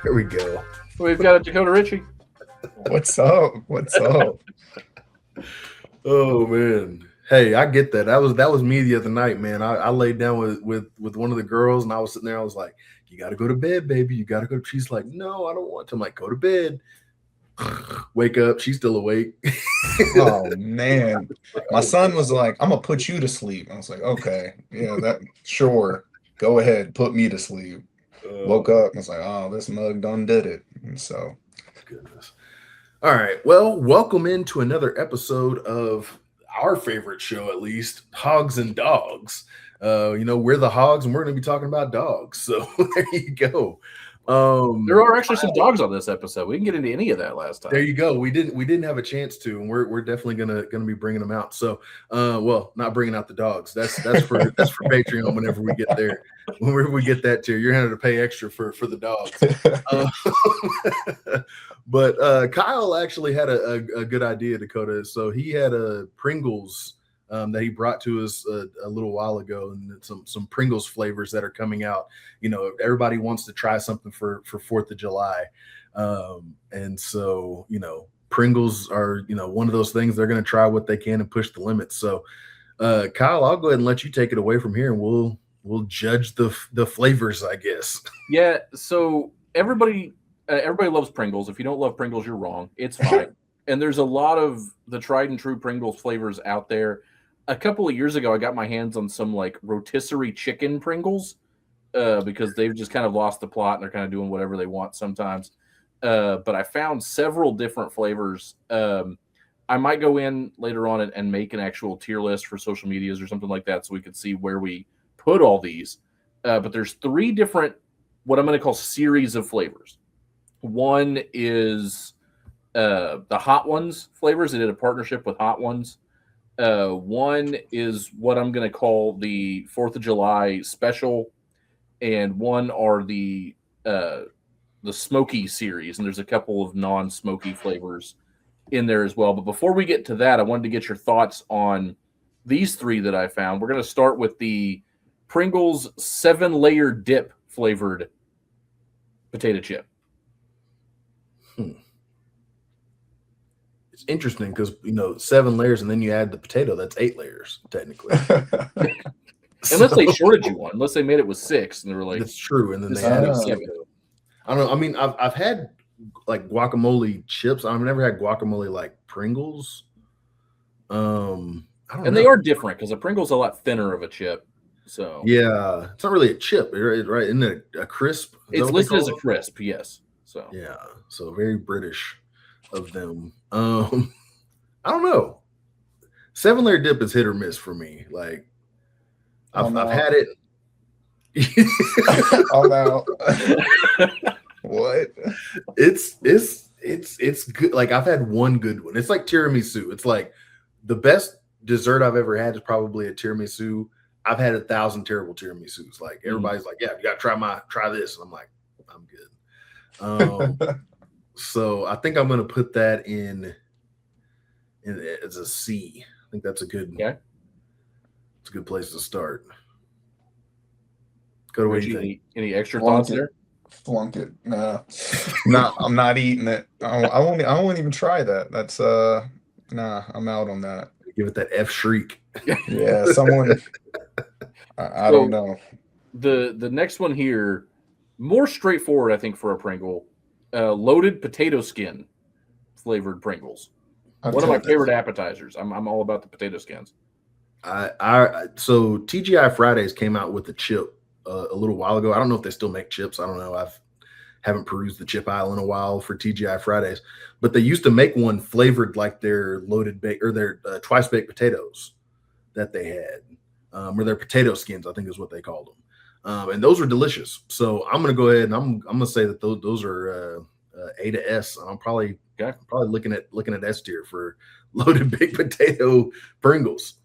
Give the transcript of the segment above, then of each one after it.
Here we go. We've got a Dakota Ritchie. What's up? What's up? Oh man. Hey, I get that. That was me the other night, man. I laid down with one of the girls and I was sitting there. I was like, "You got to go to bed, baby. You got to go." She's like, "No, I don't want to." I'm like, "Go to bed." Wake up. She's still awake. Oh man. My son was like, "I'm gonna put you to sleep." I was like, "Okay, yeah, that sure. Go ahead, put me to sleep." Woke up and was like, "Oh, this mug done did it." And so Goodness. All right. Well, welcome into another episode of our favorite show, at least, Hogs and Dogs. We're the hogs and we're going to be talking about dogs. So there you go. There are actually some dogs on this episode. We didn't get into any of that last time. There you go. We didn't have a chance to, and we're definitely gonna be bringing them out. So, not bringing out the dogs. That's for Patreon. Whenever we get there, whenever we get that tier, you're having to pay extra for the dogs. But Kyle actually had a good idea, Dakota. So he had a Pringles that he brought to us a little while ago, and some Pringles flavors that are coming out. Everybody wants to try something for 4th of July. And so, Pringles are, one of those things they're going to try what they can and push the limits. So, Kyle, I'll go ahead and let you take it away from here and we'll judge the flavors, I guess. Yeah. So everybody loves Pringles. If you don't love Pringles, you're wrong. It's fine. And there's a lot of the tried and true Pringles flavors out there. A couple of years ago, I got my hands on some like rotisserie chicken Pringles because they've just kind of lost the plot and they're kind of doing whatever they want sometimes. But I found several different flavors. I might go in later on and make an actual tier list for social medias or something like that so we could see where we put all these. But there's 3 different, what I'm going to call series of flavors. One is the Hot Ones flavors. They did a partnership with Hot Ones. One is what I'm going to call the 4th of July special. And one are the smoky series, and there's a couple of non-smoky flavors in there as well. But before we get to that, I wanted to get your thoughts on these 3 that I found. We're going to start with the Pringles 7-layer dip flavored potato chip. It's interesting because 7 layers and then you add the potato. That's 8 layers technically. Unless they shorted you one. Unless they made it with 6 and they were like, that's true. And then they added 7. I don't know. I mean, I've had like guacamole chips. I've never had guacamole like Pringles. I don't know. They are different because a Pringle's a lot thinner of a chip. So yeah, it's not really a chip, right? Isn't it a crisp? It's listed as a crisp, yes. So yeah, so very British of them. I don't know. 7-layer dip is hit or miss for me. Like I've had it. I'm out. What? It's good. Like I've had one good one. It's like tiramisu. It's like the best dessert I've ever had is probably a tiramisu. I've had 1,000 terrible tiramisus. Like everybody's like, yeah, you gotta try this. And I'm like, I'm good. So I think I'm gonna put that in as a C. I think that's a good it's a good place to start. Go to what you think. Any extra thoughts there? Flunk it. No, I'm not eating it. I won't even try that. That's I'm out on that. Give it that F shriek. Yeah, someone. I don't know. The next one here, more straightforward, I think, for a Pringle. Loaded potato skin flavored Pringles. One of my favorite appetizers. I'm all about the potato skins. So TGI Fridays came out with a chip a little while ago. I don't know if they still make chips. I don't know. Haven't perused the chip aisle in a while for TGI Fridays, but they used to make one flavored like their loaded baked or their twice baked potatoes that they had, or their potato skins, I think is what they called them. And those were delicious. So I'm going to go ahead and I'm going to say that those are A to S. I'm probably looking at S tier for loaded baked potato Pringles.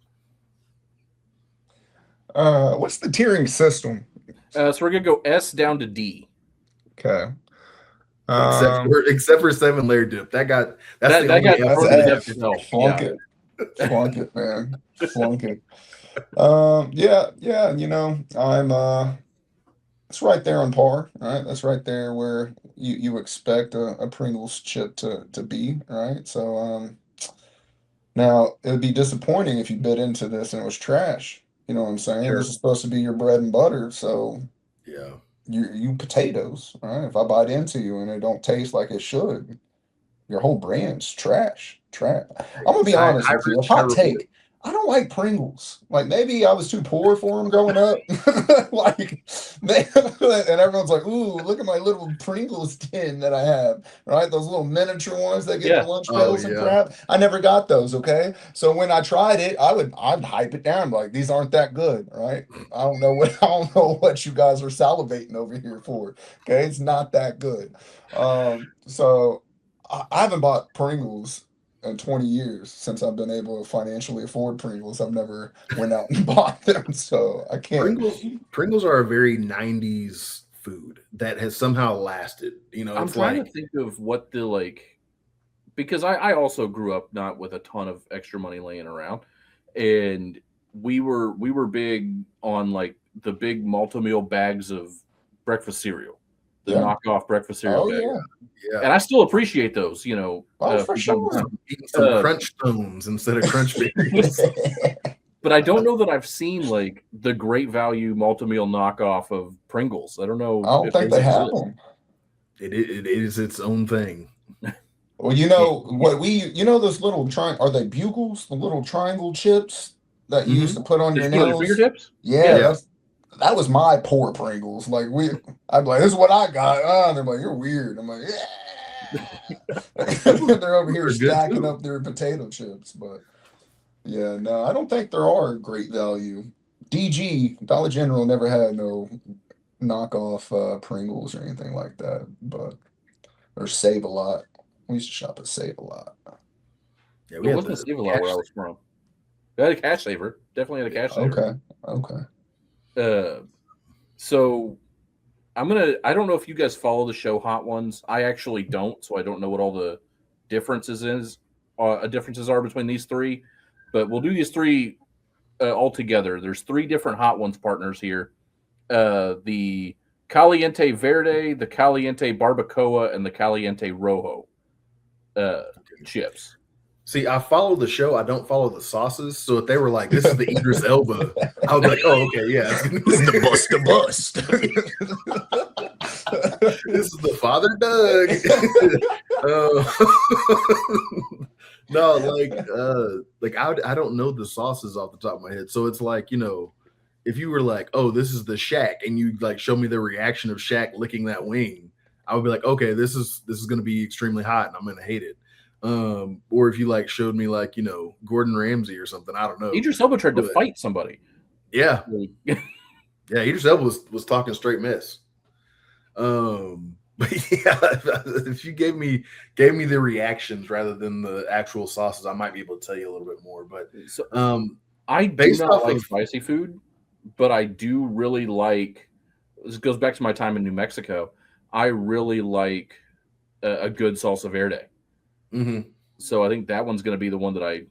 What's the tiering system? So we're going to go S down to D. Okay. Except for 7-layer dip. That's the that only got F thrown I to the have. depths of hell. Flunk Yeah. it. Flunk it, man. Flunk it. Yeah, you know, it's right there on par, right? That's right there where you expect a Pringles chip to be, right? So now it would be disappointing if you bit into this and it was trash. You know what I'm saying? Sure. This is supposed to be your bread and butter, so Yeah. you potatoes, right? If I bite into you and it don't taste like it should, your whole brand's trash. Trash. I'm gonna be honest with you. A I hot repeat it. take. I don't like Pringles. Like maybe I was too poor for them growing up. Like, and everyone's like, "Ooh, look at my little Pringles tin that I have." Right? Those little miniature ones that get in Yeah. lunch Oh pails and yeah. crap. I never got those. Okay, so when I tried it, I'd hype it down like these aren't that good. Right? I don't know what you guys are salivating over here for. Okay, it's not that good. So. I haven't bought Pringles in 20 years since I've been able to financially afford Pringles. I've never went out and bought them, so I can't. Pringles are a very 90s food that has somehow lasted. You know, I'm it's trying like to think of what the because I also grew up not with a ton of extra money laying around, and we were big on like the big multi-meal bags of breakfast cereal, the Yeah. knockoff breakfast cereal Oh bag, yeah. and I still appreciate those. Oh, for from time to sure. time. eating some Crunch Stones instead of Crunch Berries. But I don't know that I've seen like the great value multi-meal knockoff of Pringles. I don't know I don't if think those they have exist. them. It is its own thing. Well, you know what those little are they bugles? The little triangle chips that you used to put on Did your you put it on your nails? fingertips? Yeah, Yeah. that was my poor Pringles. Like I'd be like, this is what I got. And they're like, you're weird. I'm like, yeah. They're over here They're good stacking too. up their potato chips, but yeah, no, I don't think there are great value. DG, Dollar General never had no knockoff Pringles or anything like that, but or Save a Lot. We used to shop at Save a Lot. Yeah, we There had wasn't a the Save a Lot where I cash. was from. They had a cash saver. Definitely had a cash saver. Okay, okay. So I don't know if you guys follow the show Hot Ones. I actually don't, so I don't know what all the differences are between these three. But we'll do these three all together. There's three different Hot Ones partners here. The Caliente Verde, the Caliente Barbacoa, and the Caliente Rojo chips. See, I follow the show. I don't follow the sauces. So if they were like, "This is the Idris Elba," I would be like, "Oh, okay, yeah, it's gonna be The bust. this is the Father Doug." No, like I don't know the sauces off the top of my head. So it's like, if you were like, "Oh, this is the Shaq," and you like show me the reaction of Shaq licking that wing, I would be like, "Okay, this is going to be extremely hot, and I'm going to hate it." Or if you like showed me like Gordon Ramsay or something, I don't know. Idris Elba tried to fight somebody. Yeah, yeah. Idris Elba was talking straight mess. But yeah, if you gave me the reactions rather than the actual sauces, I might be able to tell you a little bit more. But I do not like spicy food, but I do really like. This goes back to my time in New Mexico. I really like a good salsa verde. Mm-hmm. So I think that one's going to be the one that I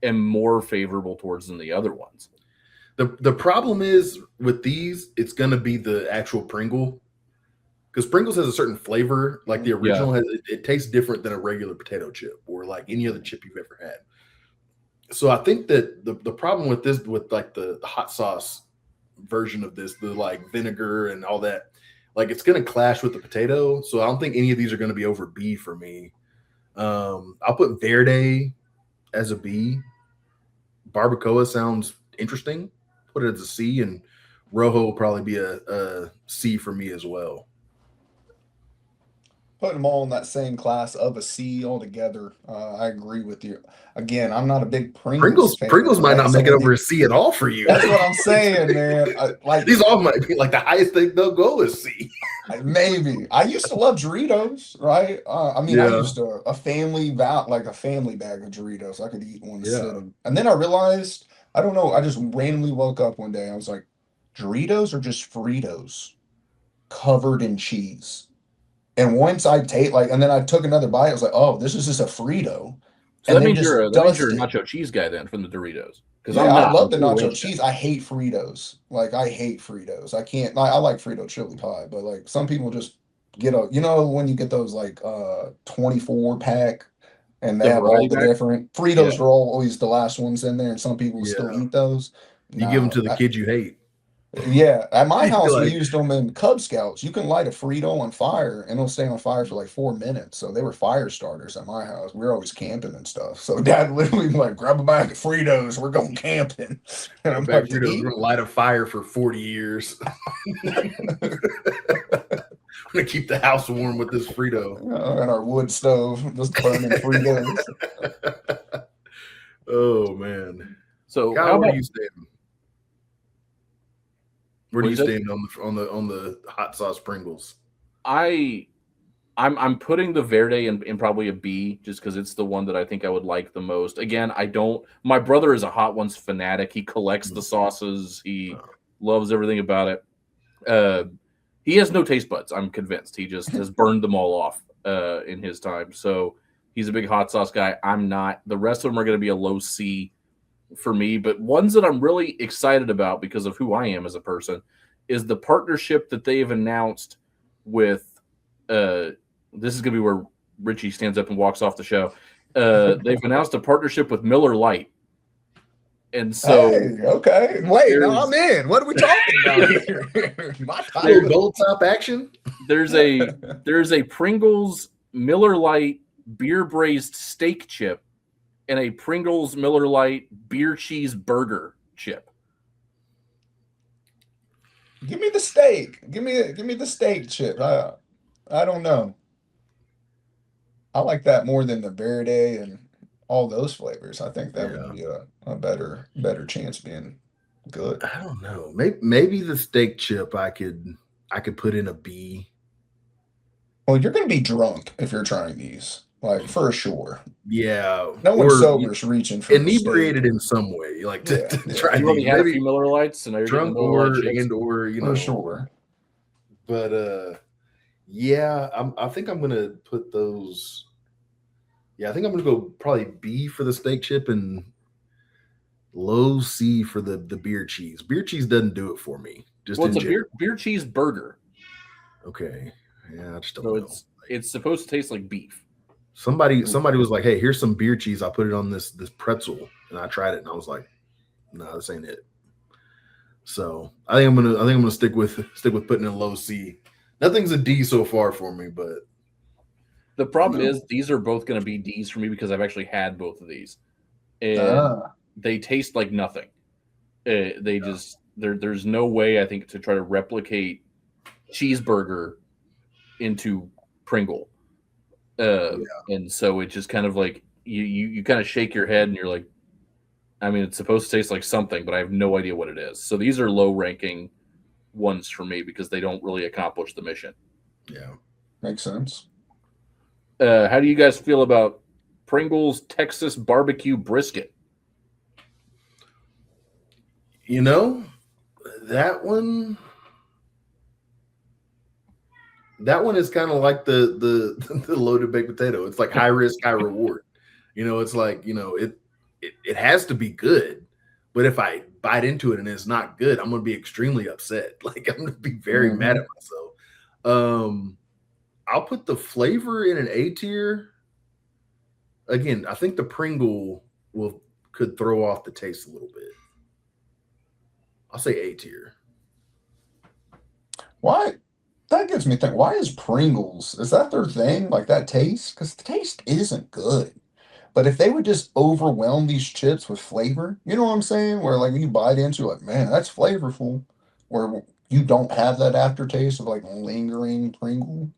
am more favorable towards than the other ones. The problem is with these, it's going to be the actual Pringle, because Pringles has a certain flavor. Like the original has, it tastes different than a regular potato chip or like any other chip you've ever had. So I think that the problem with this, with like the hot sauce version of this, the like vinegar and all that, like it's going to clash with the potato. So I don't think any of these are going to be over B for me. I'll put Verde as a B. Barbacoa sounds interesting. Put it as a C, and Rojo will probably be a C for me as well. Putting them all in that same class of a C altogether. I agree with you. Again, I'm not a big Pringles fan. Pringles might right? not make it over a C at all for you. That's what I'm saying, man. These all might be like the highest they'll go is C. Maybe. I used to love Doritos, right? I used to a family bag of Doritos. I could eat one sitting. And then I realized, I don't know, I just randomly woke up one day. I was like, Doritos are just Fritos covered in cheese. And once I take like, and then I took another bite, I was like, oh, this is just a Frito. So And that then means just you're a dust it. nacho cheese guy then from the Doritos. Because Yeah, I'm I not. I'm love the full nacho ranch guy. cheese. I hate Fritos. Like I hate Fritos. I can't like I like Frito chili pie, but like some people just get a when you get those like 24 pack and they The have all variety the pack. different Yeah. Fritos are always the last ones in there and some people still Yeah. eat those. You give them Nah, to the kid you hate. yeah, at my You're house we like, used them in Cub Scouts. You can light a Frito on fire and it'll stay on fire for like 4 minutes. So they were fire starters at my house. We were always camping and stuff. So Dad literally like grab a bag of Fritos, we're going camping. And I'm Bag like, to Fritos are eat? gonna light a fire for 40 years. I'm gonna keep the house warm with this Frito. And our wood stove just burning Fritos. Oh man. So Kyle, how where do about you stand? Where what do you you said? stand on the hot sauce Pringles? I'm putting the Verde in probably a B just because it's the one that I think I would like the most. Again, I don't. My brother is a Hot Ones fanatic. He collects the sauces. He Oh, loves everything about it. Uh, he has no taste buds. I'm convinced. He just has burned them all off in his time. So he's a big hot sauce guy. I'm not. The rest of them are going to be a low C for me. But ones that I'm really excited about because of who I am as a person is the partnership that they've announced with. Uh, this is going to be where Richie stands up and walks off the show. They've announced a partnership with Miller Lite, and so Hey, okay. Wait, now I'm there's in. What are we talking about here? My little type. gold top action. there's a Pringles Miller Lite beer braised steak chip and a Pringles Miller Lite beer cheese burger chip. Give me the steak. Give me the steak chip. I don't know. I like that more than the Verde and all those flavors. I think that would Yeah. be a better chance being good. I don't know. Maybe the steak chip I could put in a B. Well, you're gonna be drunk if you're trying these, like for sure. Yeah. No one Or sober's reaching for the steak. inebriated in some way, like to, Yeah, to yeah, try You already these. had a Maybe few Miller Lights, so now you're getting the drunk Miller Lite or chips. and or for sure. but yeah, I think I'm gonna put those. Yeah, I think I'm gonna go probably B for the steak chip and low C for the beer cheese. Beer cheese doesn't do it for me, just Well, it's in a general. beer cheese burger, Okay. Yeah, I just don't so know. it's supposed to taste like beef. Somebody was like, "Hey, here's some beer cheese. I put it on this pretzel," and I tried it, and I was like, "No, this ain't it." So I think I'm gonna stick with putting in low C. Nothing's a D so far for me, but The problem no. is these are both going to be D's for me because I've actually had both of these, and Ah, they taste like nothing. They just there's no way I think to try to replicate cheeseburger into Pringle, uh, Yeah, and so it just kind of like you kind of shake your head and you're like, I mean, it's supposed to taste like something, but I have no idea what it is. So these are low ranking ones for me because they don't really accomplish the mission. yeah. makes sense. How do you guys feel about Pringles Texas barbecue brisket? You know, that one that one is kind of like the loaded baked potato. It's like high risk, high reward. It's like, it has to be good, but if I bite into it and it's not good, I'm gonna be extremely upset. Like I'm gonna be very mad Hmm. at myself. I'll put the flavor in an A tier. Again, I think the Pringle could throw off the taste a little bit. I'll say A tier. Why? That gives me think. Why is Pringles? Is that their thing? Like that taste? Because the taste isn't good. But if they would just overwhelm these chips with flavor, you know what I'm saying? Where like when you bite into it, like, man, that's flavorful. Where you don't have that aftertaste of like lingering Pringle.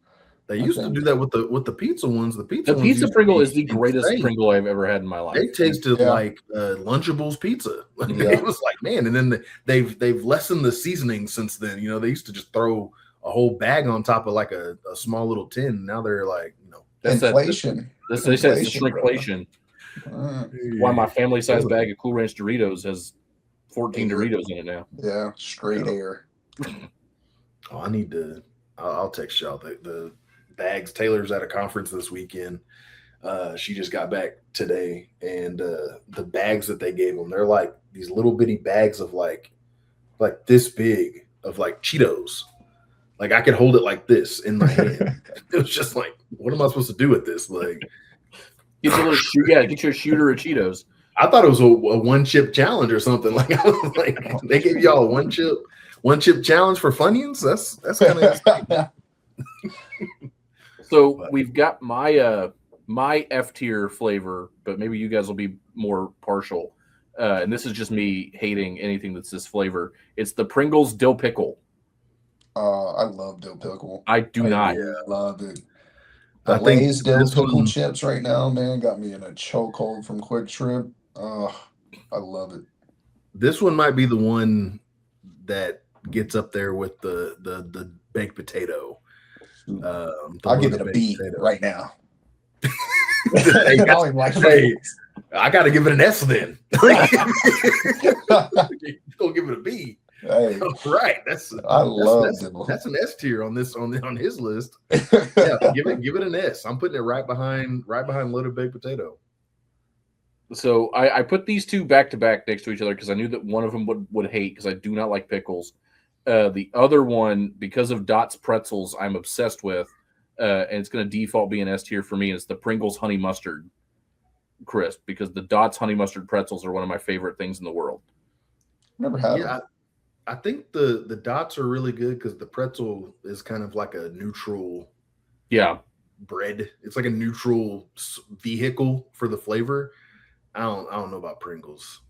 They I used to do think. that with the pizza ones. The pizza The ones pizza used to Pringle be is the greatest insane. Pringle I've ever had in my They life. tasted Yeah, like Lunchables pizza. Like it yeah. was like, man. And then they've lessened the seasoning since then. They used to just throw a whole bag on top of like a small little tin. Now they're like, That's that. Inflation. They said it's the Inflation, brother. shrinkflation. Uh, Why my family size yeah, bag of Cool Ranch Doritos has 14 air. Doritos in it now. Yeah, straight air. Oh, I need to. I'll text y'all the bags. Taylor's at a conference this weekend. She just got back today, and the bags that they gave them, they're like these little bitty bags of like this big of like Cheetos. Like I could hold it like this in my hand. It was just like, what am I supposed to do with this? Like, get you a shooter of Cheetos. I thought it was a one chip challenge or something. Like, I was like, they gave y'all a one chip challenge for Funyuns. That's kind of. So we've got my F tier flavor, but maybe you guys will be more partial. And this is just me hating anything that's this flavor. It's the Pringles dill pickle. I love dill pickle. I do not. Yeah, love it. I The think Lay's dill this pickle one- chips right now, man, got me in a chokehold from Quick Trip. I love it. This one might be the one that gets up there with the baked potato. I'll give it a B right now. Hey, I don't even like hey, I got to give it an S then. Don't give it a B. Hey, Right. That's an S tier on his list. Yeah, give it an S. I'm putting it right behind loaded baked potato. So I put these two back to back next to each other because I knew that one of them would hate because I do not like pickles. The other one, because of Dot's pretzels, I'm obsessed with, and it's going to default be an S tier for me. It's the Pringles honey mustard crisp because the Dot's honey mustard pretzels are one of my favorite things in the world. Never had them. I think the Dots are really good because the pretzel is kind of like a neutral bread. It's like a neutral vehicle for the flavor. I don't know about Pringles.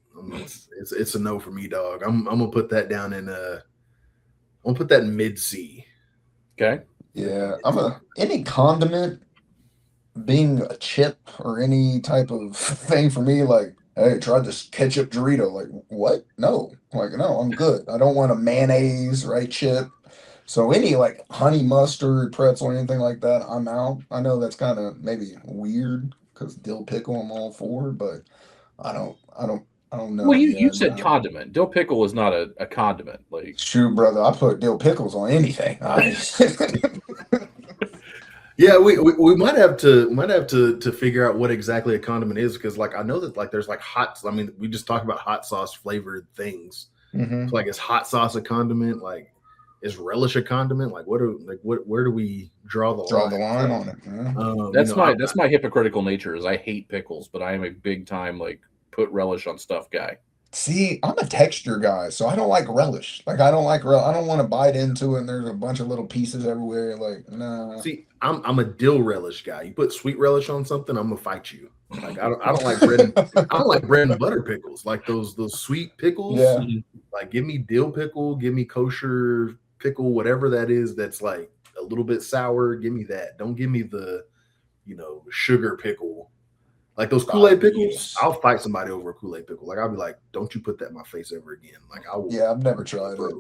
It's a no for me, dog. I'm gonna put that down in mid C. Okay. Yeah, any condiment being a chip or any type of thing for me, like, hey, try this ketchup Dorito. Like, what? No. Like, no, I'm good. I don't want a mayonnaise, right, chip. So any like honey mustard, pretzel, or anything like that, I'm out. I know that's kind of maybe weird because dill pickle I'm all for, but I don't know. Well, you said condiment. Dill pickle is not a condiment. Like, shoot, brother, I put dill pickles on anything. Yeah, we might have to figure out what exactly a condiment is because like I know that like there's like we just talked about hot sauce flavored things. Mm-hmm. So, like is hot sauce a condiment? Like is relish a condiment? Like where do we draw the line on it? Yeah. That's my hypocritical nature is I hate pickles, but I am a big time like put relish on stuff guy. See, I'm a texture guy, so I don't like relish. Like I don't want to bite into it and there's a bunch of little pieces everywhere. Like, nah. See, I'm a dill relish guy. You put sweet relish on something, I'm gonna fight you. Like I don't like bread and butter pickles. Like those sweet pickles. Yeah. Like give me dill pickle, give me kosher pickle, whatever that is that's like a little bit sour. Give me that. Don't give me the sugar pickle. Like those Kool-Aid pickles, I'll fight somebody over a Kool-Aid pickle. Like I'll be like, "Don't you put that in my face ever again?" Like I will. Yeah, I've never tried it.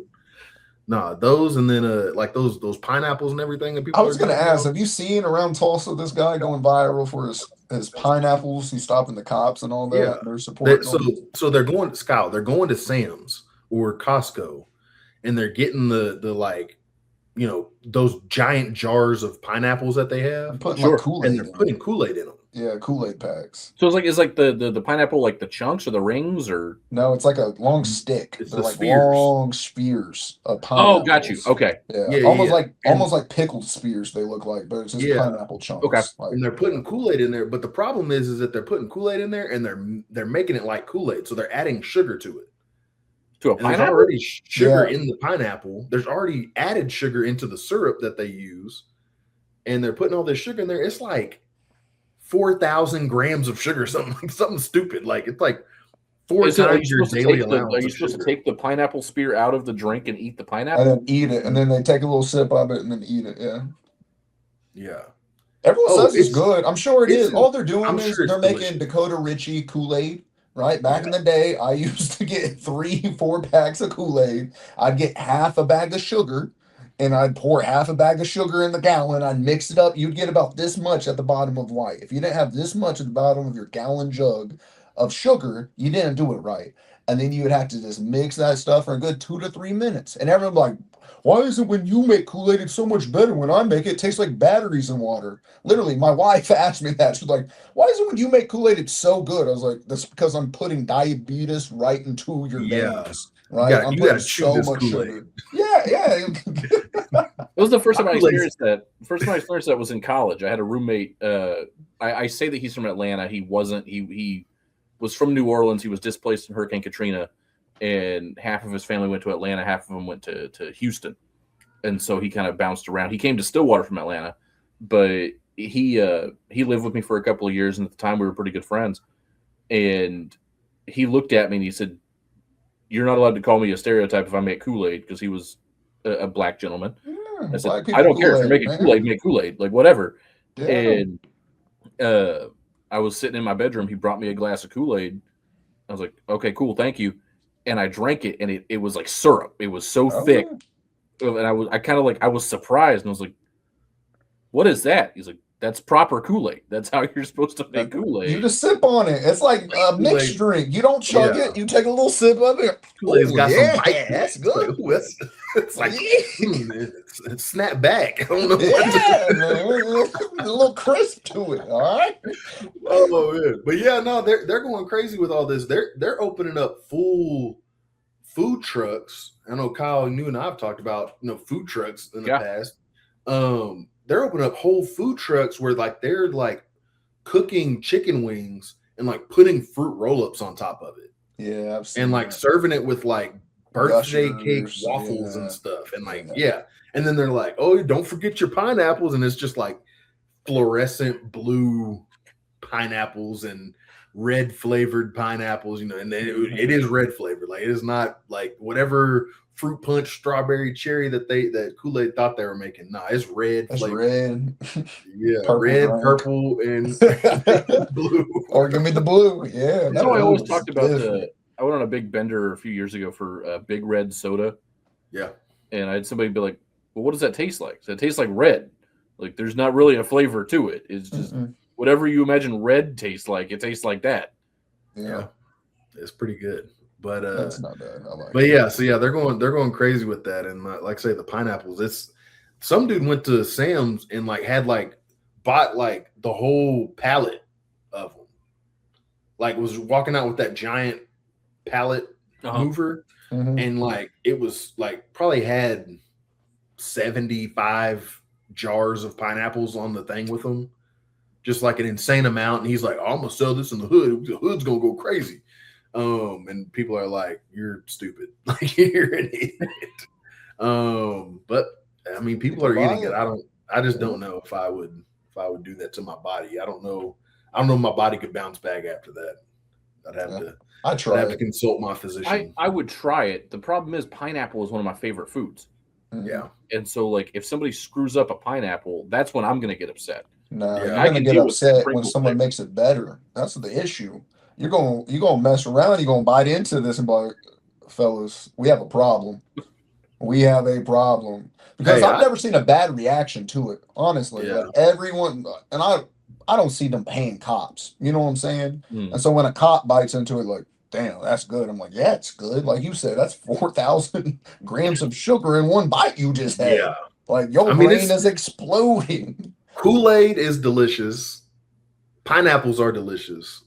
Nah, those and then like those pineapples and everything. And people. I was gonna ask, have you seen around Tulsa this guy going viral for his pineapples? He's stopping the cops and all that. Yeah, they're supporting. So they're going to Scout. They're going to Sam's or Costco, and they're getting the like, those giant jars of pineapples that they have. Putting like Kool-Aid. And they're putting Kool-Aid in them. Yeah, Kool-Aid packs. So it's like the pineapple, like the chunks or the rings, or no, it's like a long stick. It's They're the like spears. long spears of pineapples. Oh, got you. Okay. Yeah, almost like pickled spears. They look like, but it's just pineapple chunks. Okay. Like, and they're putting Kool-Aid in there, but the problem is that they're putting Kool-Aid in there, and they're making it like Kool-Aid, so they're adding sugar to it. To a And there's pineapple. already sugar in the pineapple. There's already added sugar into the syrup that they use, and they're putting all this sugar in there. It's like 4,000 grams of sugar, something stupid. Like it's like four times your daily allowance. Are you supposed to take the pineapple spear out of the drink and eat the pineapple? and then eat it, and then they take a little sip of it and then eat it. Yeah. Yeah. Everyone says it's good. I'm sure it is. All they're doing is sure they're it's making Dakota Ritchie Kool-Aid. Right back in the day, I used to get 3-4 packs of Kool-Aid. I'd get half a bag of sugar, and I'd pour half a bag of sugar in the gallon. I'd mix it up. You'd get about this much at the bottom of white. If you didn't have this much at the bottom of your gallon jug of sugar, you didn't do it right. And then you would have to just mix that stuff for a good 2 to 3 minutes. And everyone's like, why is it when you make Kool-Aid it's so much better? When I make it, it tastes like batteries in water. Literally, my wife asked me that. She's like, why is it when you make Kool-Aid it's so good? I was like, that's because I'm putting diabetes right into your veins. Right? I'm you putting gotta chew so this much Kool-Aid. sugar. Yeah. It was the first time I Kool-Aid's- experienced that. The first time I experienced that was in college. I had a roommate. I say that he's from Atlanta. He wasn't. He was from New Orleans. He was displaced in Hurricane Katrina, and half of his family went to Atlanta. Half of them went to Houston, and so he kind of bounced around. He came to Stillwater from Atlanta, but he lived with me for a couple of years, and at the time we were pretty good friends. And he looked at me and he said, "You're not allowed to call me a stereotype if I make Kool-Aid," because he was a black gentleman. I said, "I don't care if you're making Kool-Aid, make Kool-Aid, like whatever." Yeah. And I was sitting in my bedroom. He brought me a glass of Kool-Aid. I was like, "Okay, cool, thank you." And I drank it, and it was like syrup. It was so thick, and I was surprised, and I was like, "What is that?" He's like, "That's proper Kool-Aid. That's how you're supposed to make Kool-Aid." You just sip on it. It's like a mixed drink. You don't chug it. You take a little sip of it. Kool-Aid's got some bite. That's good. It's like it's snap back. I don't know Man. A little crisp to it. All right. Oh man, but yeah, no, they're going crazy with all this. They're opening up full food trucks. I know Kyle, you and I've talked about food trucks in the past. They're opening up whole food trucks where like they're like cooking chicken wings and like putting fruit roll-ups on top of it. Yeah, I've seen and like that. serving it with like birthday cake Gushers, waffles and stuff. And like, and then they're like, oh, don't forget your pineapples. And it's just like fluorescent blue pineapples and red flavored pineapples, and then it is red flavored. Like it is not like whatever fruit punch, strawberry, cherry that Kool-Aid thought they were making. Nah, it's red. It's flavored. red. Yeah, Purple red, drink. purple, and blue. Or give me the blue. Yeah. That's why I always talked about I went on a big bender a few years ago for Big Red soda. Yeah. And I had somebody be like, well, what does that taste like? So it tastes like red. Like there's not really a flavor to it. It's just whatever you imagine red tastes like, it tastes like that. Yeah. It's pretty good. But that's not bad. I like but yeah, so yeah, they're going crazy with that. And like I say, the pineapples, it's some dude went to Sam's and like had like bought like the whole pallet of them. Like was walking out with that giant pallet mover, and like it was like probably had 75 jars of pineapples on the thing with them, just like an insane amount. And he's like, oh, I'm gonna sell this in the hood. The hood's gonna go crazy. And people are like, you're stupid. Like you're an idiot. But I mean, people are eating it. I just don't know if I would do that to my body. I don't know if my body could bounce back after that. I'd have to consult my physician. I would try it. The problem is pineapple is one of my favorite foods. Yeah. And so like if somebody screws up a pineapple, that's when I'm gonna get upset. No, you're gonna get upset when someone makes it better. That's the issue. You're gonna mess around, you're gonna bite into this and be like, fellas, we have a problem. We have a problem. Because I've never seen a bad reaction to it, honestly. Like everyone, and I don't see them paying cops. You know what I'm saying? And so when a cop bites into it, like, damn, that's good. I'm like, yeah, it's good. Like you said, that's 4,000 grams of sugar in one bite you just had. Yeah. Like your brain is exploding. Kool-Aid is delicious. Pineapples are delicious.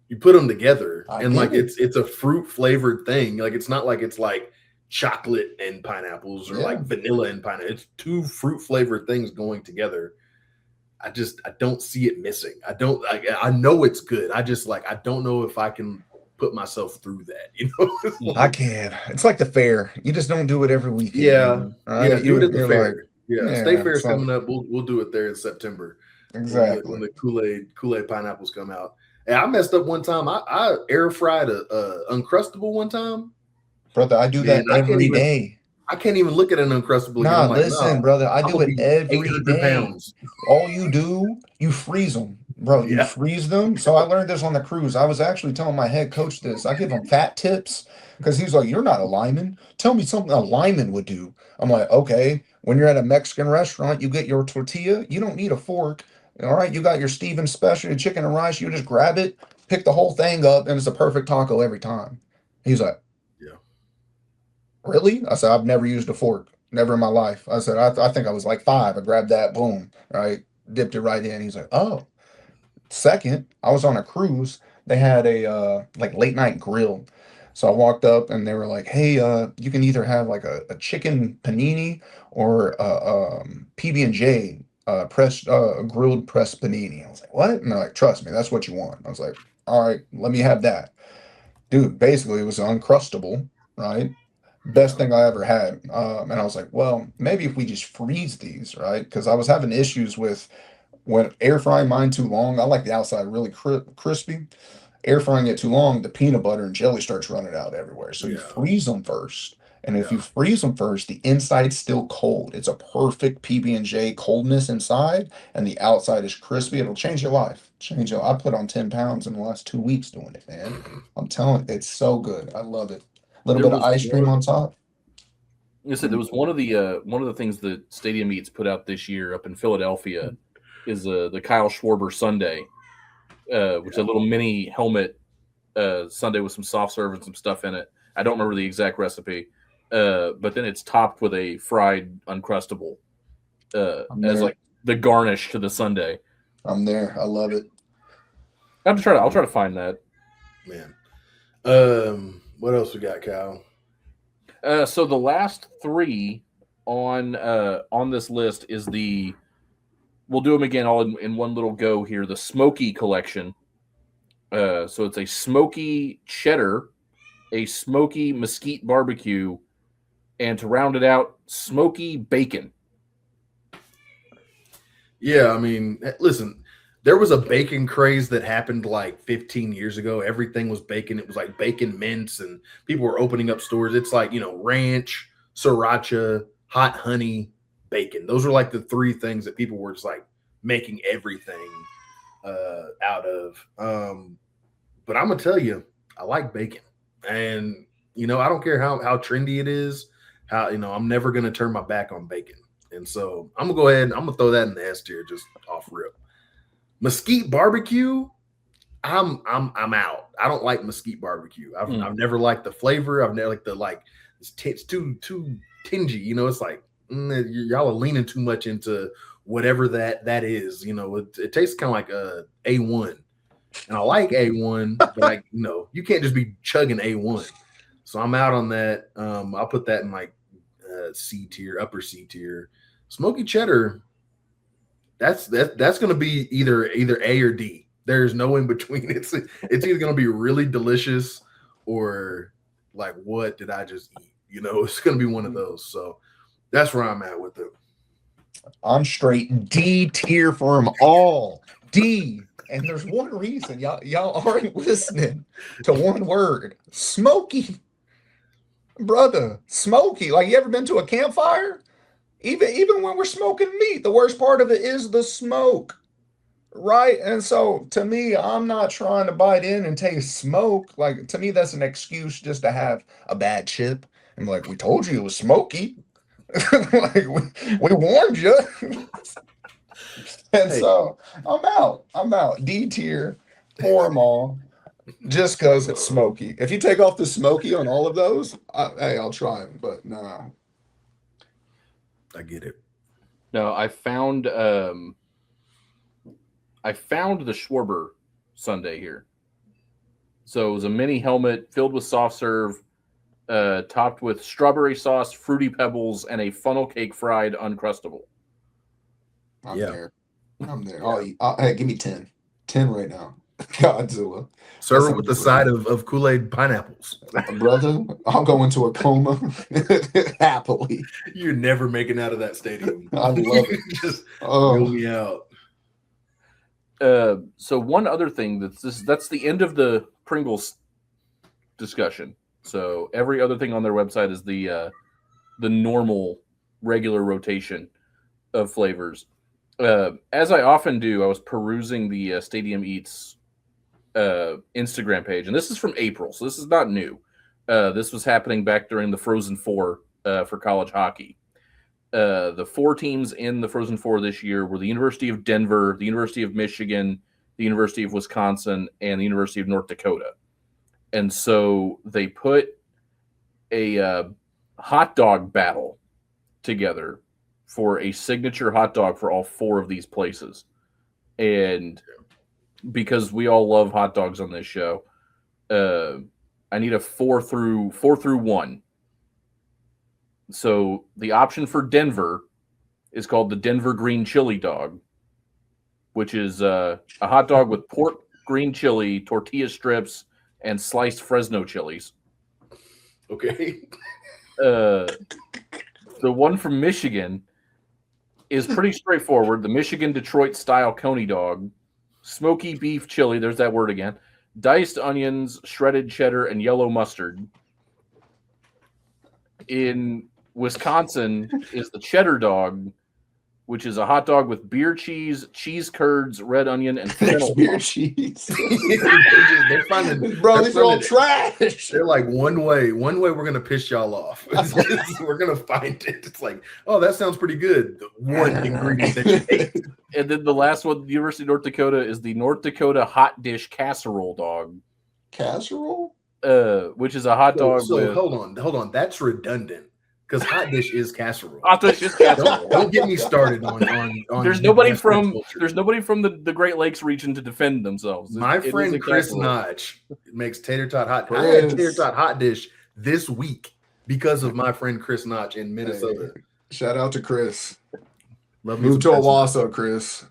You put them together, and like it's a fruit flavored thing. Like it's not like it's like chocolate and pineapples or like vanilla and pineapple. It's two fruit flavored things going together. I don't see it missing. I know it's good. I don't know if I can put myself through that. You know, I can. It's like the fair. You just don't do it every weekend. Yeah, do it at the fair. Like, State Fair's coming up. We'll do it there in September. Exactly. When the Kool-Aid pineapples come out. And I messed up one time. I air fried a Uncrustable one time. Brother, I do that every day. I can't even look at an Uncrustable. Nah, listen, brother, I do it every day. Pounds. All you do, you freeze them, bro. You freeze them. So I learned this on the cruise. I was actually telling my head coach this. I give him fat tips because he's like, "You're not a lineman. Tell me something a lineman would do." I'm like, "Okay, when you're at a Mexican restaurant, you get your tortilla. You don't need a fork. All right, you got your Steven special, your chicken and rice. You just grab it, pick the whole thing up, and it's a perfect taco every time. He's like, Yeah. really? I said, I've never used a fork, never in my life. I said, I think I was like 5. I grabbed that, boom, right, dipped it right in. He's like, oh. Second, I was on a cruise. They had a like late night grill. So I walked up and they were like, "Hey, you can either have like a chicken panini or a PB&J pressed grilled pressed panini." I was like, "What?" And they're like, "Trust me, that's what you want." I was like, "All right, let me have that." Dude, basically it was uncrustable, right? Best Yeah. thing I ever had. And I was like, "Well, maybe if we just freeze these, right?" Because I was having issues with when air frying mine too long. I like the outside really crispy. Air frying it too long, the peanut butter and jelly starts running out everywhere. So you Yeah. freeze them first. And if you Yeah. freeze them first, the inside's still cold. It's a perfect PB&J coldness inside, and the outside is crispy. It'll change your life. Change your. I put on 10 pounds in the last 2 weeks doing it, man. I'm telling you, it's so good. I love it. A little There bit of was ice cream one. on top. I said there was one of the things that Stadium Eats put out this year up in Philadelphia is the Kyle Schwarber Sundae, which is a little mini helmet sundae with some soft serve and some stuff in it. I don't remember the exact recipe, but then it's topped with a fried Uncrustable I'm as there. like the garnish to the sundae. I'm there. I love it. I'll try to find that. Man. What else we got, Kyle? So the last three on this list is the we'll do them again all in one little go here. The Smoky Collection. So it's a smoky cheddar, a smoky mesquite barbecue, and to round it out, smoky bacon. Yeah, I mean, listen, there was a bacon craze that happened like 15 years ago. Everything was bacon. It was like bacon mints, and people were opening up stores. It's like, ranch, sriracha, hot honey, bacon. Those were like the three things that people were just like making everything out of. But I'm gonna tell you, I like bacon, and I don't care how trendy it is. How I'm never gonna turn my back on bacon, and so I'm gonna go ahead and I'm gonna throw that in the S tier just off rip. Mesquite barbecue, I'm out. I don't like mesquite barbecue. I've never liked the flavor. I've never like it's too tingy. It's like y'all are leaning too much into whatever that is. It tastes kind of like A1, and I like A1, but you can't just be chugging A1. So I'm out on that. I'll put that in like C tier, upper C tier. Smoky cheddar, that's going to be either A or D. There's no in between. It's either going to be really delicious or like, what did I just eat? It's going to be one of those. So that's where I'm at with it. I'm straight D tier for them all. D. And there's one reason y'all aren't listening to one word. Smoky. Brother, smoky. Like, you ever been to a campfire? Even when we're smoking meat, the worst part of it is the smoke. Right? And so to me, I'm not trying to bite in and taste smoke. Like, to me, that's an excuse just to have a bad chip. I'm like, we told you it was smoky. Like, we warned you. And Hey, so I'm out. D tier for them all, just because it's smoky. If you take off the smoky on all of those, hey, I'll try them. But no. I get it. No, I found the Schwarber Sunday here. So it was a mini helmet filled with soft serve, topped with strawberry sauce, fruity pebbles, and a funnel cake fried Uncrustable. I'm Yeah. there. I'm there. Yeah. Hey, give me 10. 10 right now. Godzilla. Serve it with the side of Kool-Aid pineapples. Brother, I'll go into a coma happily. You're never making out of that stadium. I love it. Just Oh, reel me out. So one other thing that's the end of the Pringles discussion. So every other thing on their website is the normal regular rotation of flavors. As I often do, I was perusing the Stadium Eats Instagram page, and this is from April, so this is not new. This was happening back during the Frozen Four for college hockey. The 4 teams in the Frozen Four this year were the University of Denver, the University of Michigan, the University of Wisconsin, and the University of North Dakota. And so they put a hot dog battle together for a signature hot dog for all 4 of these places. And because we all love hot dogs on this show, I need a 4 through 1. So the option for Denver is called the Denver Green Chili Dog, which is a hot dog with pork, green chili, tortilla strips, and sliced Fresno chilies. Okay. The one from Michigan is pretty straightforward. The Michigan Detroit style Coney dog, smoky beef chili. There's that word again. Diced onions, shredded cheddar, and yellow mustard. In Wisconsin is the cheddar dog, which is a hot dog with beer cheese, cheese curds, red onion, and fennel. Beer cheese. they're finding, Bro, these are all trash. They're like one way we're gonna piss y'all off. We're gonna find it. It's like, oh, that sounds pretty good. The one ingredient that you hate. And then the last one, the University of North Dakota, is the North Dakota hot dish casserole dog. Casserole? Which is a hot dog. So hold on. That's redundant. Because hot dish is casserole. Hot dish is casserole. Don't get me started on There's nobody from the Great Lakes region to defend themselves. My friend Chris Notch makes tater tot hot. I had tater tot hot dish this week because of my friend Chris Notch in Minnesota. Hey, shout out to Chris. Move to Owasso, Chris.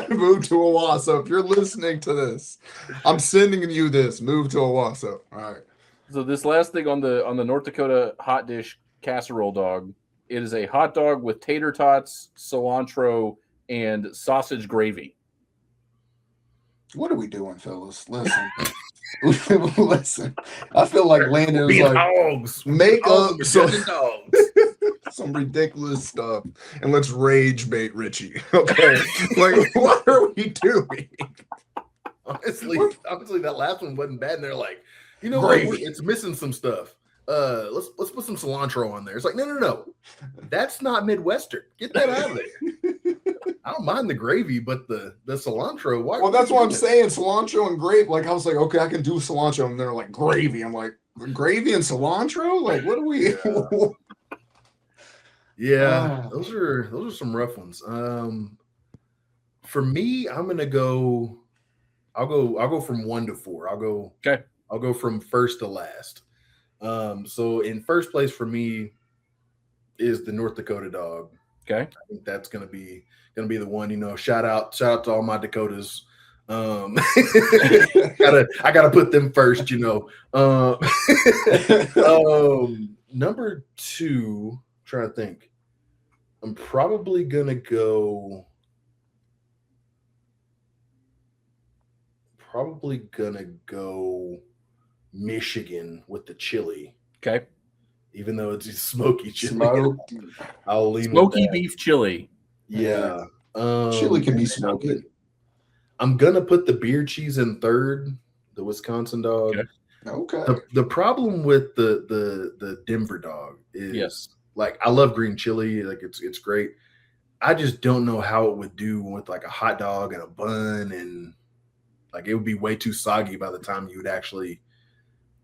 Move to Owasso. If you're listening to this, I'm sending you this. Move to Owasso. All right. So this last thing on the North Dakota hot dish casserole dog, it is a hot dog with tater tots, cilantro, and sausage gravy. What are we doing, fellas? Listen. Listen. I feel like Landon was like, dogs. Make up dogs. some ridiculous stuff and let's rage bait Richie. Okay. Like, what are we doing? Honestly, that last one wasn't bad. And they're like, you know what? It's missing some stuff. Let's put some cilantro on there. It's like, no. That's not Midwestern. Get that out of there. I don't mind the gravy, but the cilantro. Well, that's what I'm saying. Cilantro and gravy. Like, I was like, okay, I can do cilantro. And they're like, gravy. I'm like, gravy and cilantro? Like, what are we? Yeah, those are some rough ones. For me, I'm gonna go. I'll go from 1 to 4. I'll go from first to last. So in first place for me is the North Dakota dog. Okay. I think that's gonna be the one. You know, shout out to all my Dakotas. I gotta put them first. You know. Number 2. I'm trying to think. I'm probably gonna go. Michigan with the chili. Okay. Even though it's smoky chili. Smoked. I'll leave smoky beef chili. Yeah. Chili can be smoky. I'm gonna put the beer cheese in third, the Wisconsin dog. Okay. The problem with the Denver dog is like I love green chili, like it's great. I just don't know how it would do with like a hot dog and a bun, and like it would be way too soggy by the time you would actually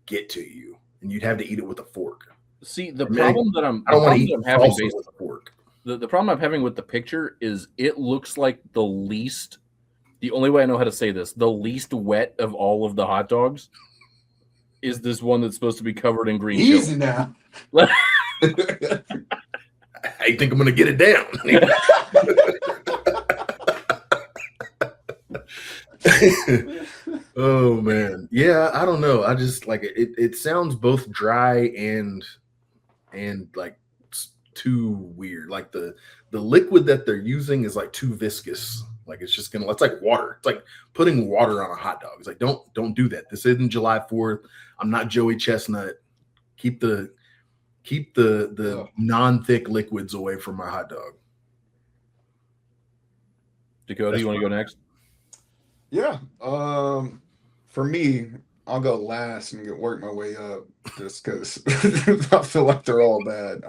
get to you, and you'd have to eat it with a fork. See, the problem that I'm having with a fork. The problem I'm having with the picture is it looks like the only way I know how to say this, the least wet of all of the hot dogs is this one that's supposed to be covered in green Easy chili. now. I think I'm gonna get it down. Oh man, yeah. I don't know. I just like it. It sounds both dry and like too weird. Like the liquid that they're using is like too viscous. Like it's like water. It's like putting water on a hot dog. It's like don't do that. This isn't July 4th. I'm not Joey Chestnut. Keep the non-thick liquids away from my hot dog. Dakota, you want to go next? Yeah. For me, I'll go last and work my way up just because I feel like they're all bad.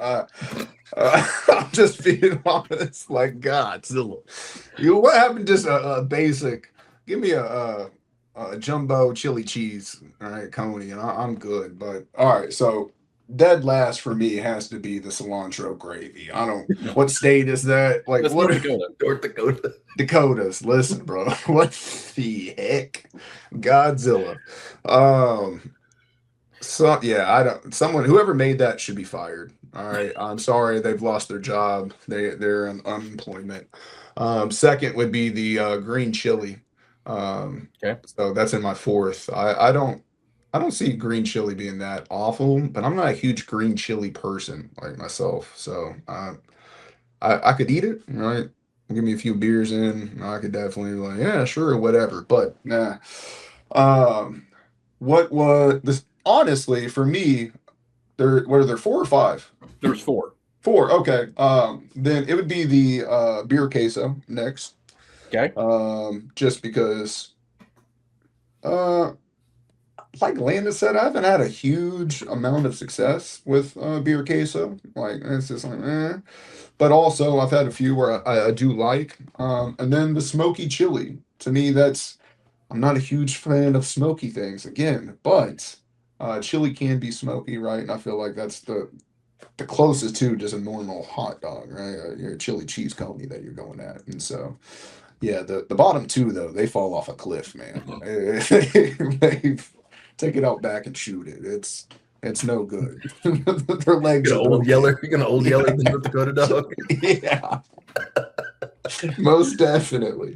I'm just being honest. Like Godzilla. What happened? Just a basic. Give me a jumbo chili cheese. All right, Coney, and I'm good. But all right, so dead last for me has to be the cilantro gravy. I don't. What state is that? Like That's what? North Dakota. North Dakota. Dakotas. Listen, bro. What the heck? Godzilla. So yeah, I don't. Whoever made that should be fired. All right, I'm sorry they've lost their job. They're in unemployment. Second would be the green chili. Okay. So that's in my fourth. I don't see green chili being that awful, but I'm not a huge green chili person like myself. So I could eat it, right? Give me a few beers in, I could definitely like, yeah, sure, whatever. But nah. What was this? Honestly, for me, what are there 4 or 5? There's 4. 4, okay. Then it would be the beer queso next. Okay. Just because like Landon said, I haven't had a huge amount of success with beer queso. Like it's just like but also I've had a few where I do like. And then the smoky chili. To me, I'm not a huge fan of smoky things again, but chili can be smoky, right? And I feel like that's the closest to just a normal hot dog, right? Your chili cheese coney that you're going at. And so, yeah, the bottom 2 though, they fall off a cliff, man. They take it out back and shoot it. It's no good. Their legs You're are gonna old broken. yeller. You're gonna old yeller the North Dakota dog. Yeah. Most definitely.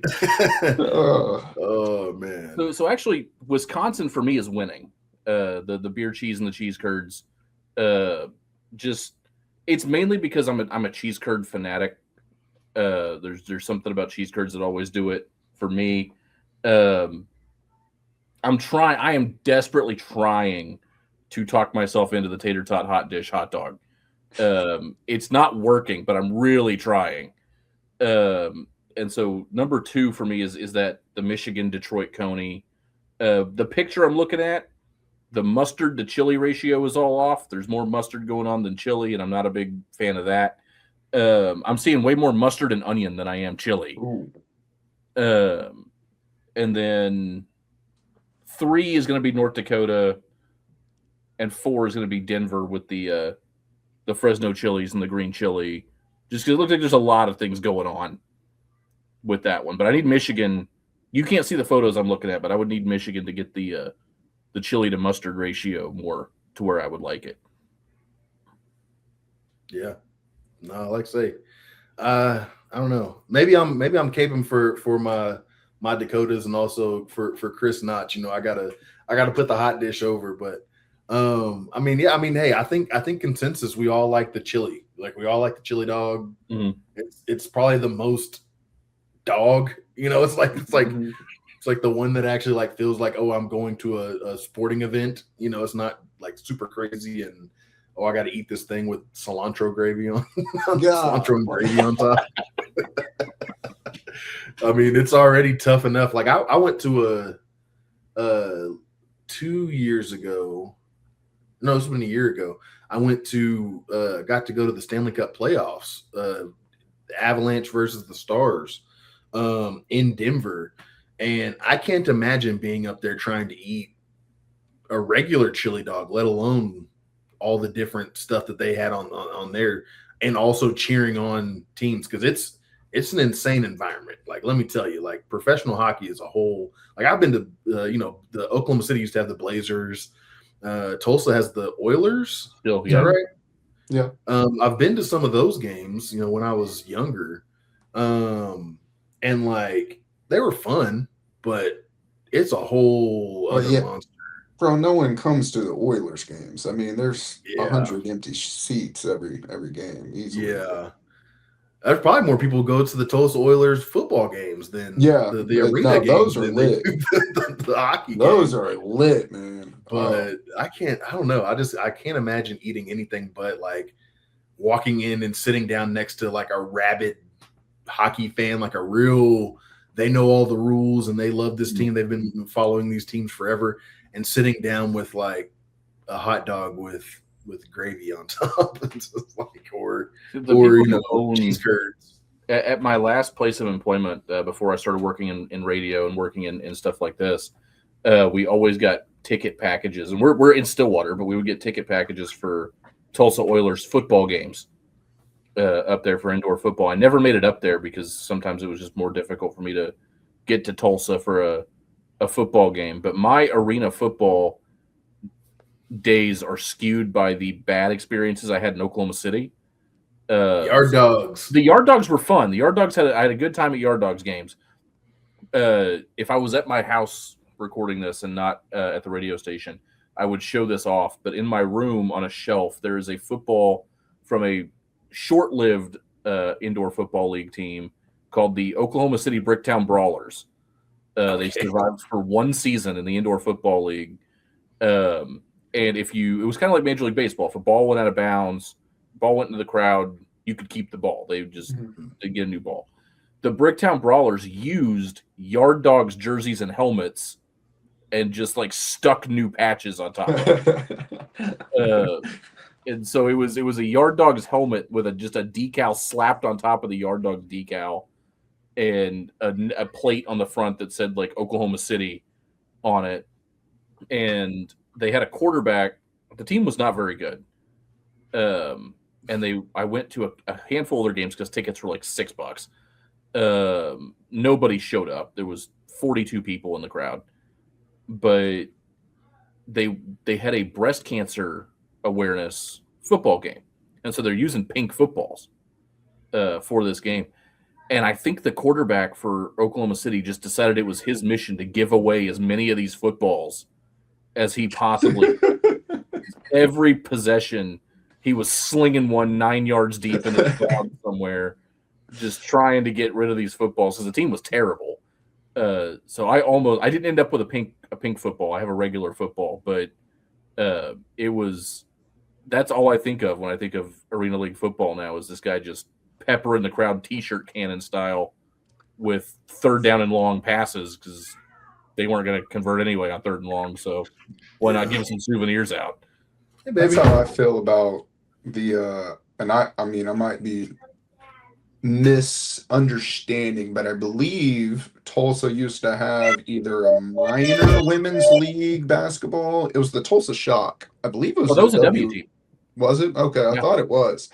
Oh man. So actually, Wisconsin for me is winning. The beer cheese and the cheese curds. Just it's mainly because I'm a cheese curd fanatic. There's something about cheese curds that always do it for me. I am desperately trying to talk myself into the tater tot hot dish hot dog. It's not working, but I'm really trying. And so number 2 for me is that the Michigan Detroit Coney. The picture I'm looking at, the mustard to chili ratio is all off. There's more mustard going on than chili, and I'm not a big fan of that. I'm seeing way more mustard and onion than I am chili. And then 3 is going to be North Dakota, and 4 is going to be Denver with the Fresno chilies and the green chili. Just because it looks like there's a lot of things going on with that one. But I need Michigan. You can't see the photos I'm looking at, but I would need Michigan to get the chili to mustard ratio more to where I would like it. Yeah. No, like I say, I don't know. Maybe I'm caping for my Dakotas and also for Chris Notch. I gotta put the hot dish over, but hey, I think consensus we all like the chili. Like we all like the chili dog. Mm-hmm. It's probably the most dog. It's like Mm-hmm. it's like the one that actually like feels like, oh, I'm going to a sporting event. It's not like super crazy and I got to eat this thing with cilantro gravy on cilantro and gravy on top. It's already tough enough. Like I went to a 2 years ago. No, it's been a year ago. I went to got to go to the Stanley Cup playoffs, the Avalanche versus the Stars in Denver. And I can't imagine being up there trying to eat a regular chili dog, let alone all the different stuff that they had on there, and also cheering on teams because it's an insane environment. Like, let me tell you, like professional hockey as a whole. Like I've been to, the Oklahoma City used to have the Blazers. Tulsa has the Oilers. Still, Is that right? Yeah. I've been to some of those games, when I was younger. And like they were fun, but it's a whole other monster. Bro, no one comes to the Oilers games. There's 100 empty seats every game. Easily. Yeah. There's probably more people who go to the Tulsa Oilers football games than the arena games. Those are lit. The hockey those are lit, man. But I don't know. I can't imagine eating anything but like walking in and sitting down next to like a rabid hockey fan, like a real they know all the rules and they love this team. They've been following these teams forever, and sitting down with like a hot dog with gravy on top, or cheese curds. At my last place of employment, before I started working in radio and working in stuff like this, we always got ticket packages, and we're in Stillwater, but we would get ticket packages for Tulsa Oilers football games up there for indoor football. I never made it up there because sometimes it was just more difficult for me to get to Tulsa for a football game. But my arena football days are skewed by the bad experiences I had in Oklahoma City. Yard Dogs. The Yard Dogs were fun. The Yard Dogs I had a good time at Yard Dogs games. If I was at my house recording this and not at the radio station, I would show this off. But in my room on a shelf, there is a football from a short-lived indoor football league team called the Oklahoma City Bricktown Brawlers. They survived for one season in the indoor football league. And it was kind of like Major League Baseball. If a ball went out of bounds, ball went into the crowd, you could keep the ball. They'd get a new ball. The Bricktown Brawlers used Yard Dogs jerseys and helmets and just like stuck new patches on top of it. And so it was a Yard Dogs helmet with just a decal slapped on top of the Yard Dogs decal, and a plate on the front that said like Oklahoma City on it. And they had a quarterback. The team was not very good. And I went to a handful of their games because tickets were like $6. Nobody showed up. There was 42 people in the crowd, but they had a breast cancer awareness football game, and so they're using pink footballs for this game. And I think the quarterback for Oklahoma City just decided it was his mission to give away as many of these footballs as he possibly could. Every possession, he was slinging one 9 yards deep in the crowd somewhere, just trying to get rid of these footballs because the team was terrible. So I didn't end up with a pink football. I have a regular football, but that's all I think of when I think of Arena League football now, is this guy just peppering the crowd T-shirt cannon style with third down and long passes because they weren't going to convert anyway on third and long. So why not give some souvenirs out? Hey, that's how I feel about the and I mean, I might be misunderstanding, but I believe Tulsa used to have either a minor women's league basketball. It was the Tulsa Shock. I believe it was. Oh, that was a W team. Was it? Okay, Yeah. I thought it was.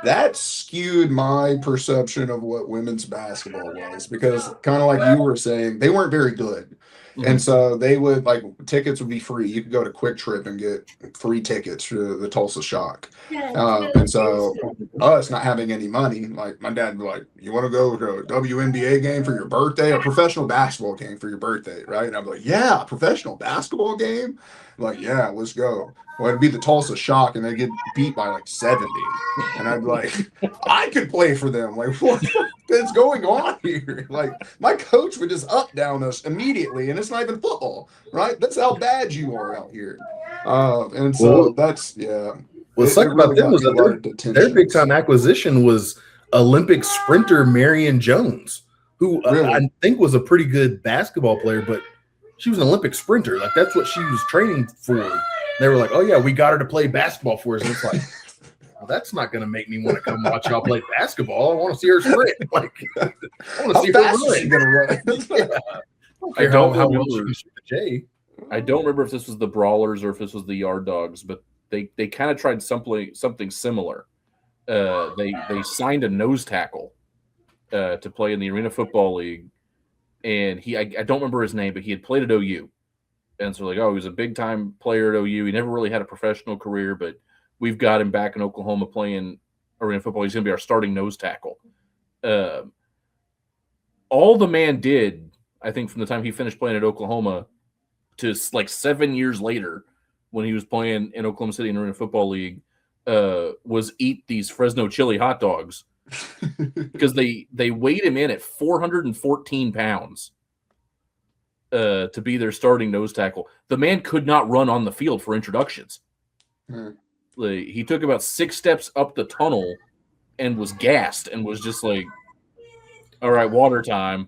That skewed my perception of what women's basketball was, because kind of like you were saying, they weren't very good. Mhm. And so they would, like, tickets would be free. You could go to Quick Trip and get free tickets to the Tulsa Shock. And so us not having any money, like my dad would be like, you want to go to a WNBA game for your birthday, a professional basketball game for your birthday, right? And I'd be like, yeah, a professional basketball game? I'm like, yeah, let's go. Well, it'd be the Tulsa Shock, and they'd get beat by like 70. And I'd be like, I could play for them. Like, what is going on here? Like, my coach would just up down us immediately, and it's not even football, right? That's how bad you are out here. And so that's, yeah. What's sucked about them was that their big time acquisition was Olympic sprinter Marion Jones, who I think was a pretty good basketball player, but she was an Olympic sprinter. Like, that's what she was training for. They were like, oh yeah, we got her to play basketball for us. And it's like, well, that's not going to make me want to come watch y'all play basketball. I want to see her sprint. Like, I want to see her run. I don't how well she shoots the J. I don't remember if this was the Brawlers or if this was the Yard Dogs, but they kind of tried something similar. They signed a nose tackle to play in the Arena Football League, and I don't remember his name, but he had played at OU. And so, like, oh, he was a big-time player at OU. He never really had a professional career, but we've got him back in Oklahoma playing Arena football. He's going to be our starting nose tackle. All the man did, I think, from the time he finished playing at Oklahoma to, like, 7 years later when he was playing in Oklahoma City in Arena Football League was eat these Fresno chili hot dogs because they weighed him in at 414 pounds. To be their starting nose tackle. The man could not run on the field for introductions. Like, he took about 6 steps up the tunnel and was gassed and was just like, all right, water time.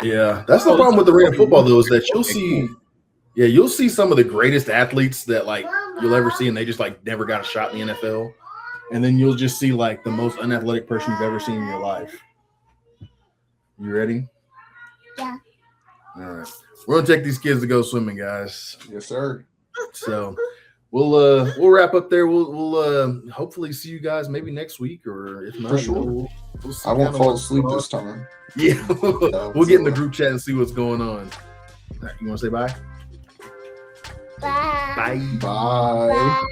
Yeah, that's the problem with the arena football though, is that you'll see some of the greatest athletes that like you'll ever see, and they just like never got a shot in the NFL. And then you'll just see like the most unathletic person you've ever seen in your life. You ready? Yeah. All right. We're gonna take these kids to go swimming, guys. Yes, sir. So we'll wrap up there. We'll hopefully see you guys maybe next week, or if not, For sure. we'll see I won't kinda fall what's asleep going on. this time. Yeah, we'll get in the group chat and see what's going on. All right, you want to say bye? Bye. Bye. Bye.